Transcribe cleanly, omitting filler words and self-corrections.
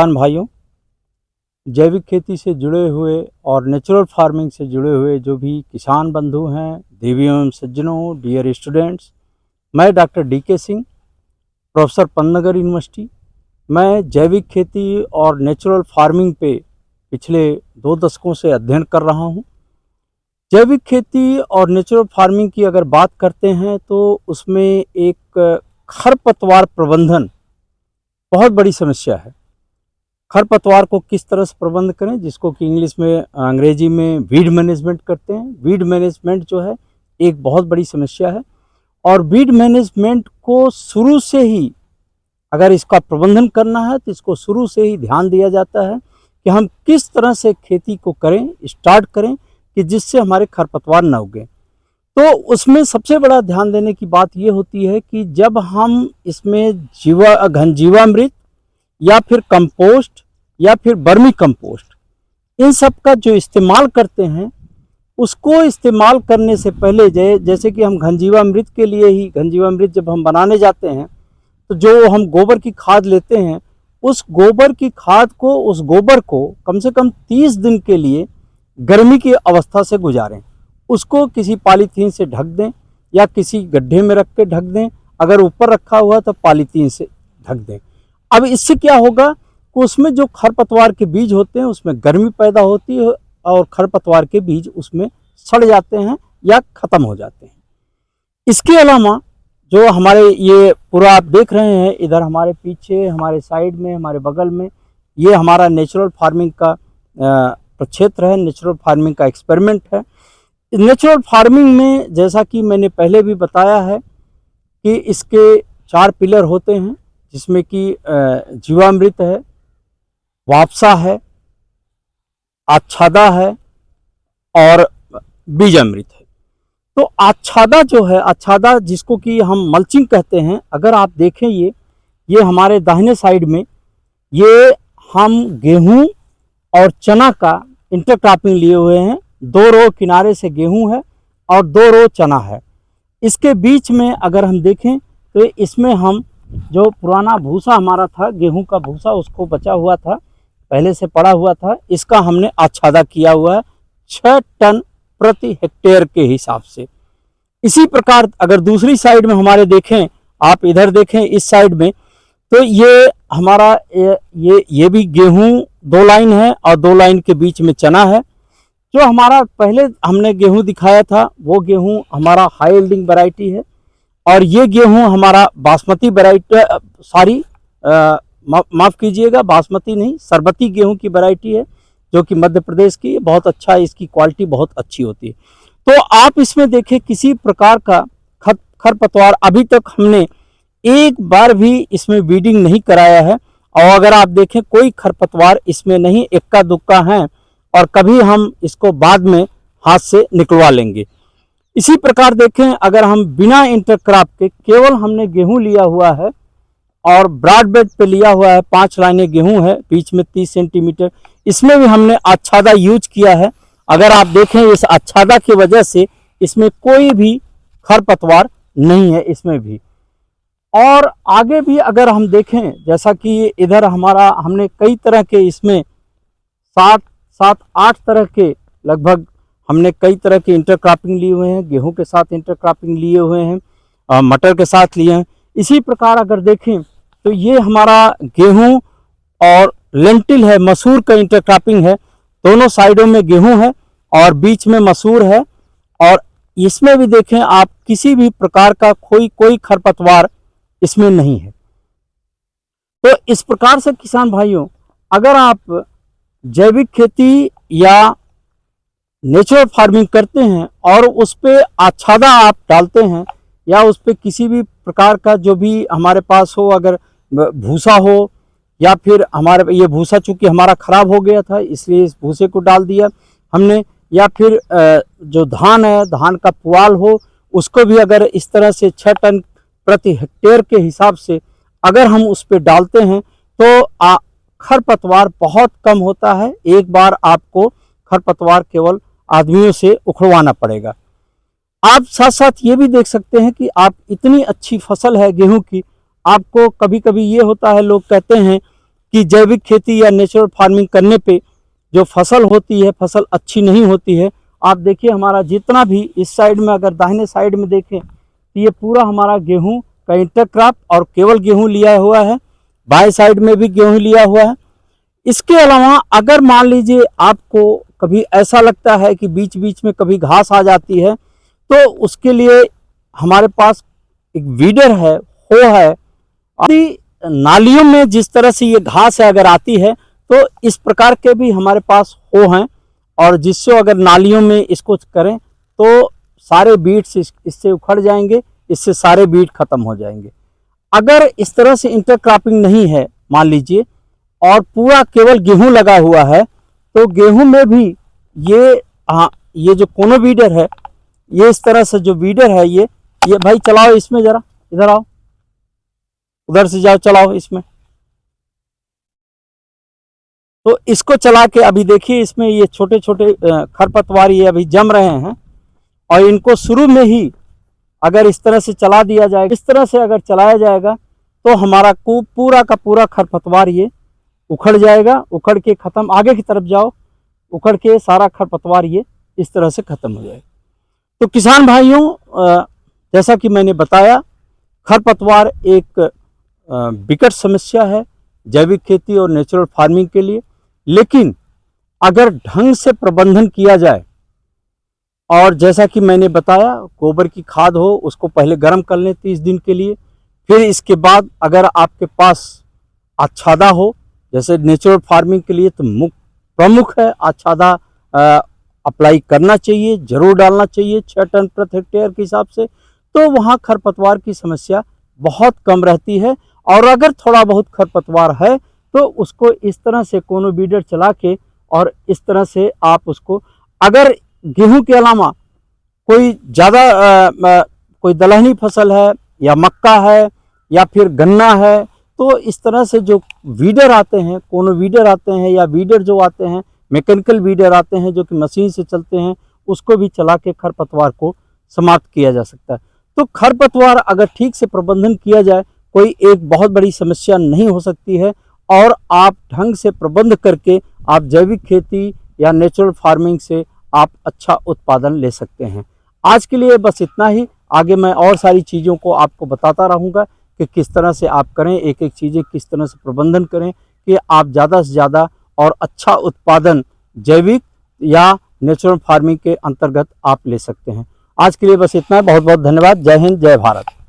किसान भाइयों, जैविक खेती से जुड़े हुए और नेचुरल फार्मिंग से जुड़े हुए जो भी किसान बंधु हैं, देवियों एवं सज्जनों, डियर स्टूडेंट्स, मैं doctor DK. Singh, professor Pantnagar university. मैं जैविक खेती और नेचुरल फार्मिंग पे पिछले 2 दशकों से अध्ययन कर रहा हूँ। जैविक खेती और नेचुरल फार्मिंग की अगर बात करते हैं तो उसमें एक खरपतवार प्रबंधन बहुत बड़ी समस्या है। खरपतवार को किस तरह से प्रबंध करें, जिसको कि इंग्लिश में अंग्रेजी में वीड मैनेजमेंट करते हैं। वीड मैनेजमेंट जो है एक बहुत बड़ी समस्या है और वीड मैनेजमेंट को शुरू से ही अगर इसका प्रबंधन करना है तो इसको शुरू से ही ध्यान दिया जाता है कि हम किस तरह से खेती को करें, स्टार्ट करें कि जिससे हमारे खरपतवार न उगें। तो उसमें सबसे बड़ा ध्यान देने की बात ये होती है कि जब हम इसमें घन जीवामृत या फिर कंपोस्ट या फिर वर्मी कंपोस्ट इन सब का जो इस्तेमाल करते हैं, उसको इस्तेमाल करने से पहले जैसे कि हम घन जीवामृत के लिए ही घन जीवामृत जब हम बनाने जाते हैं तो जो हम गोबर की खाद लेते हैं, उस गोबर की खाद को, उस गोबर को कम से कम 30 दिन के लिए गर्मी की अवस्था से गुजारें। उसको किसी पॉलीथीन से ढक दें या किसी गड्ढे में रख के ढक दें। अगर ऊपर रखा हुआ तो पॉलीथीन से ढक दें। अब इससे क्या होगा कि उसमें जो खरपतवार के बीज होते हैं उसमें गर्मी पैदा होती है और खरपतवार के बीज उसमें सड़ जाते हैं या ख़त्म हो जाते हैं। इसके अलावा जो हमारे ये पूरा आप देख रहे हैं, इधर हमारे पीछे, हमारे साइड में, हमारे बगल में, ये हमारा नेचुरल फार्मिंग का प्रक्षेत्र है, नेचुरल फार्मिंग का एक्सपेरिमेंट है। नेचुरल फार्मिंग में जैसा कि मैंने पहले भी बताया है कि इसके 4 पिलर होते हैं, जिसमें कि जीवामृत है, वापसा है, आच्छादा है और बीजामृत है। तो आच्छादा जो है, आच्छादा जिसको कि हम मल्चिंग कहते हैं, अगर आप देखें ये हमारे दाहिने साइड में ये हम गेहूं और चना का इंटरक्रॉपिंग लिए हुए हैं। 2 रो किनारे से गेहूं है और 2 रो चना है। इसके बीच में अगर हम देखें तो इसमें हम जो पुराना भूसा हमारा था, गेहूं का भूसा, उसको बचा हुआ था, पहले से पड़ा हुआ था, इसका हमने आच्छादा किया हुआ है 6 टन प्रति हेक्टेयर के हिसाब से। इसी प्रकार अगर दूसरी साइड में हमारे देखें, आप इधर देखें इस साइड में, तो ये हमारा ये भी गेहूं 2 लाइन है और 2 लाइन के बीच में चना है। जो हमारा पहले हमने गेहूं दिखाया था वो गेहूं हमारा हाई यील्डिंग वैरायटी है और ये गेहूं हमारा बासमती वैरायटी, माफ़ कीजिएगा, बासमती नहीं, सरबती गेहूं की वैरायटी है जो कि मध्य प्रदेश की बहुत अच्छा है, इसकी क्वालिटी बहुत अच्छी होती है। तो आप इसमें देखें किसी प्रकार का खरपतवार अभी तक हमने एक बार भी इसमें वीडिंग नहीं कराया है और अगर आप देखें कोई खरपतवार इसमें नहीं, इक्का दुक्का है और कभी हम इसको बाद में हाथ से निकलवा लेंगे। इसी प्रकार देखें अगर हम बिना इंटरक्रॉप के केवल हमने गेहूं लिया हुआ है और ब्रॉड बेड पे लिया हुआ है, 5 लाइनें गेहूं है, बीच में 30 सेंटीमीटर, इसमें भी हमने आच्छादा यूज किया है। अगर आप देखें इस आच्छादा की वजह से इसमें कोई भी खरपतवार नहीं है इसमें भी। और आगे भी अगर हम देखें, जैसा कि इधर हमारा हमने कई तरह के इसमें 7-8 तरह के लगभग हमने कई तरह के इंटरक्रॉपिंग लिए हुए हैं। गेहूं के साथ इंटरक्रॉपिंग लिए हुए हैं, मटर के साथ लिए हैं। इसी प्रकार अगर देखें तो ये हमारा गेहूं और लेंटिल है, मसूर का इंटरक्रॉपिंग है। दोनों साइडों में गेहूं है और बीच में मसूर है और इसमें भी देखें आप किसी भी प्रकार का कोई खरपतवार इसमें नहीं है। तो इस प्रकार से किसान भाइयों, अगर आप जैविक खेती या नेचुरल फार्मिंग करते हैं और उस पर आच्छादा आप डालते हैं या उस पर किसी भी प्रकार का जो भी हमारे पास हो, अगर भूसा हो या फिर हमारे ये भूसा चूंकि हमारा ख़राब हो गया था इसलिए इस भूसे को डाल दिया हमने, या फिर जो धान है, धान का पुआल हो, उसको भी अगर इस तरह से 6 टन प्रति हेक्टेयर के हिसाब से अगर हम उस पर डालते हैं तो खरपतवार बहुत कम होता है। एक बार आपको खरपतवार केवल आदमियों से उखड़वाना पड़ेगा। आप साथ साथ ये भी देख सकते हैं कि आप इतनी अच्छी फसल है गेहूं की, आपको कभी कभी ये होता है, लोग कहते हैं कि जैविक खेती या नेचुरल फार्मिंग करने पे जो फसल होती है, फसल अच्छी नहीं होती है। आप देखिए हमारा जितना भी इस साइड में, अगर दाहिने साइड में देखें तो ये पूरा हमारा गेहूं का इंटरक्रॉप और केवल गेहूं लिया हुआ है, बाएं साइड में भी गेहूं लिया हुआ है। इसके अलावा अगर मान लीजिए आपको कभी ऐसा लगता है कि बीच बीच में कभी घास आ जाती है, तो उसके लिए हमारे पास एक वीडर है, हो है। नालियों में जिस तरह से ये घास है अगर आती है तो इस प्रकार के भी हमारे पास हो हैं, और जिससे अगर नालियों में इसको करें तो सारे बीड्स इससे उखड़ जाएंगे, इससे सारे बीड खत्म हो जाएंगे। अगर इस तरह से इंटरक्रॉपिंग नहीं है मान लीजिए, और पूरा केवल गेहूं लगा हुआ है, तो गेहूं में भी ये जो कोनो वीडर है, ये इस तरह से जो वीडर है ये भाई चलाओ इसमें, जरा इधर आओ, उधर से जाओ, चलाओ इसमें। तो इसको चला के अभी देखिए इसमें ये छोटे छोटे खरपतवार ये अभी जम रहे हैं, और इनको शुरू में ही अगर इस तरह से चला दिया जाएगा, इस तरह से अगर चलाया जाएगा तो हमारा पूरा का पूरा खरपतवार ये उखड़ जाएगा, उखड़ के खत्म। आगे की तरफ जाओ, उखड़ के सारा खरपतवार ये इस तरह से खत्म हो जाएगा। तो किसान भाइयों, जैसा कि मैंने बताया, खरपतवार एक विकट समस्या है जैविक खेती और नेचुरल फार्मिंग के लिए, लेकिन अगर ढंग से प्रबंधन किया जाए, और जैसा कि मैंने बताया गोबर की खाद हो, उसको पहले गर्म कर लें 30 दिन के लिए, फिर इसके बाद अगर आपके पास आच्छादा हो, जैसे नेचुरल फार्मिंग के लिए तो प्रमुख है आच्छादा, अप्लाई करना चाहिए, जरूर डालना चाहिए 6 टन प्रति हेक्टेयर के हिसाब से, तो वहाँ खरपतवार की समस्या बहुत कम रहती है। और अगर थोड़ा बहुत खरपतवार है तो उसको इस तरह से कोनो बीडर चला के, और इस तरह से आप उसको, अगर गेहूं के अलावा कोई ज़्यादा कोई दलहनी फसल है या मक्का है या फिर गन्ना है, तो इस तरह से जो वीडर आते हैं, कोनो वीडर आते हैं, या वीडर जो आते हैं मैकेनिकल वीडर आते हैं जो कि मशीन से चलते हैं, उसको भी चला के खरपतवार को समाप्त किया जा सकता है। तो खरपतवार अगर ठीक से प्रबंधन किया जाए, कोई एक बहुत बड़ी समस्या नहीं हो सकती है, और आप ढंग से प्रबंध करके आप जैविक खेती या नेचुरल फार्मिंग से आप अच्छा उत्पादन ले सकते हैं। आज के लिए बस इतना ही। आगे मैं और सारी चीज़ों को आपको बताता रहूँगा कि किस तरह से आप करें, एक एक चीज़ें किस तरह से प्रबंधन करें कि आप ज़्यादा से ज़्यादा और अच्छा उत्पादन जैविक या नेचुरल फार्मिंग के अंतर्गत आप ले सकते हैं। आज के लिए बस इतना है। बहुत बहुत धन्यवाद। जय हिंद, जय भारत।